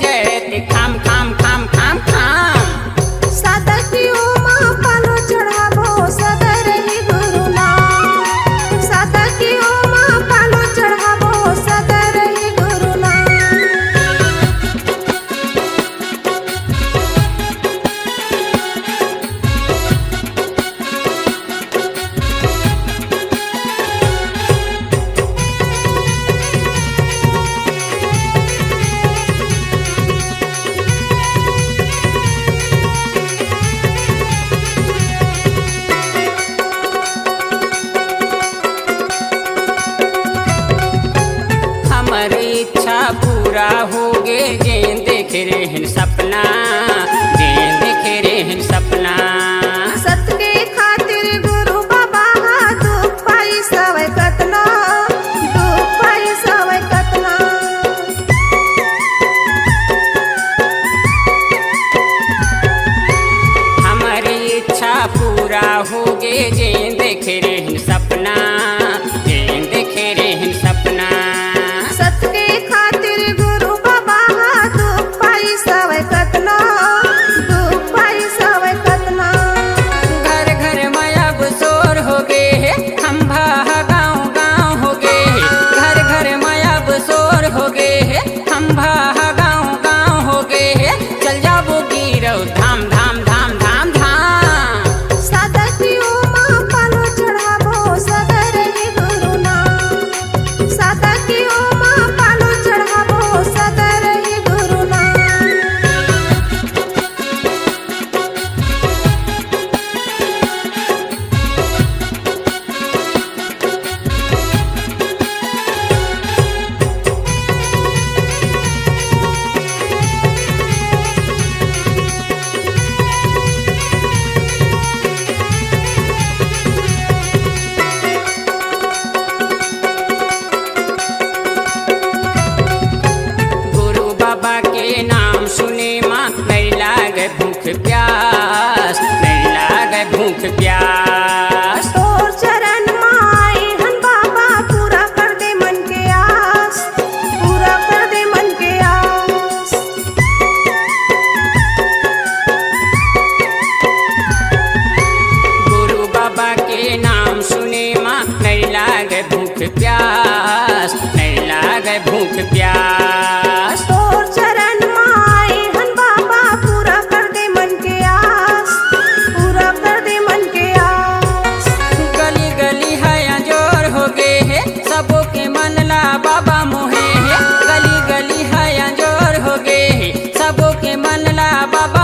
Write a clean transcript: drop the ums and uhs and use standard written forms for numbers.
जयते खाम खाम खाम खाम खाम। सादा की ओमा पालो चढ़ाबो सदर ही गुरु नाम। सादा की ओमा पालो चढ़ाबो सदर ही गुरु नाम। हमारी इच्छा पूरा हो गे जे देख रहे सपना, जे देख रहे सपना। सत के खातिर गुरु बाबा दुख पाई सवै कतना, दुख पाई सवै कतना। हमारी इच्छा पूरा हो गे जे देख रहे सपना, जे देख रहे सपना। सत के खातिर गुरु बाबा दुख पाई सवै कतना, दुख पाई सवै कतना। घर घर में अब शोर हो गे है, खंभा गाँव गाँव हो गे है। घर घर में अब शोर हो गे है, खंभा गाँव गाँव हो गे है। चल जाबो गिरो धाम धाम धाम धाम धाम। सादा की ओमा पालो चढ़ाबो सदर ही गुरु नाम। सादा की ओमा पालो चढ़ाबो सदर ही गुरु नाम। गुरु बाबा के नाम सुने माँ नहीं लागे भूख प्यास, नहीं लागे भूख प्यास। तोर चरण माई हन बाबा पूरा कर दे मन के आस, पूरा कर दे मन के आस। गुरु बाबा के नाम सुने माँ नहीं लागे भूख प्यास, नहीं लागे भूख प्यास। तोर चरण माई हन बाबा पूरा कर दे मन के आस, पूरा कर दे मन के आस। गली गली है अंजोर हो गे है, सबों के मन ला बाबा मोहे है। गली गली है अंजोर हो गे है, सबों के मन ला बाबा